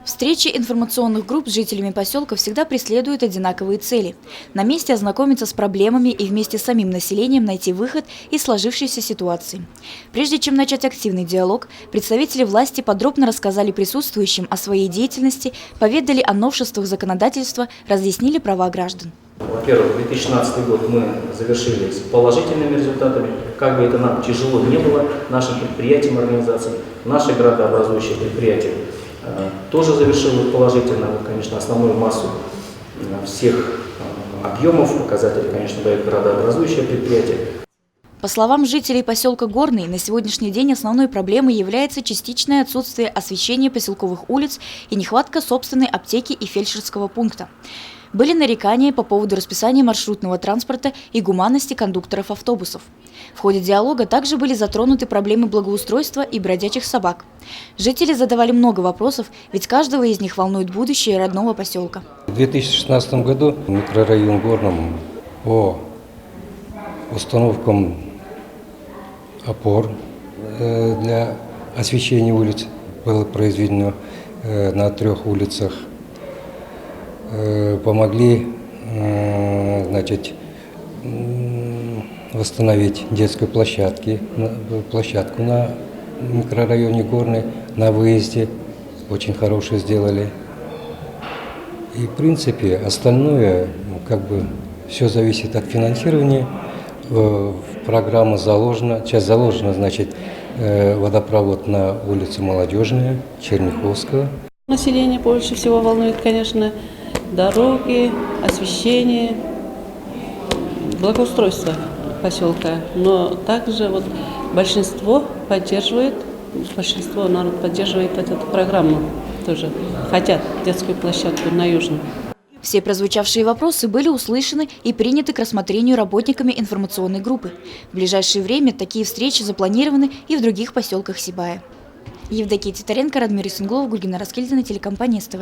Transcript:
Встречи информационных групп с жителями поселка всегда преследуют одинаковые цели. На месте ознакомиться с проблемами и вместе с самим населением найти выход из сложившейся ситуации. Прежде чем начать активный диалог, представители власти подробно рассказали присутствующим о своей деятельности, поведали о новшествах законодательства, разъяснили права граждан. Во-первых, 2016 год мы завершили с положительными результатами. Как бы это нам тяжело не было, нашим предприятиям, организациям, наши градообразующие предприятия тоже завершили положительно. Конечно, основную массу всех объемов, показателей, конечно, дает градообразующее предприятие. По словам жителей поселка Горный, на сегодняшний день основной проблемой является частичное отсутствие освещения поселковых улиц и нехватка собственной аптеки и фельдшерского пункта. Были нарекания по поводу расписания маршрутного транспорта и гуманности кондукторов автобусов. В ходе диалога также были затронуты проблемы благоустройства и бродячих собак. Жители задавали много вопросов, ведь каждого из них волнует будущее родного поселка. В 2016 году в микрорайон Горном по установкам опор для освещения улиц было произведено на 3 улицах. Помогли, восстановить детскую площадку на микрорайоне Горный, на выезде. Очень хорошее сделали. И в принципе остальное, все зависит от финансирования. Программа заложена, сейчас заложена, водопровод на улице Молодежная, Черняховского. Население больше всего волнует, конечно, дороги, освещение, благоустройство поселка. Но также большинство народ поддерживает эту программу тоже. Хотят детскую площадку на Южном. Все прозвучавшие вопросы были услышаны и приняты к рассмотрению работниками информационной группы. В ближайшее время такие встречи запланированы и в других поселках Сибая. Евдокия Титаренко, Радмир Исенглов, Гульгина Раскельдина, телекомпания СТВ.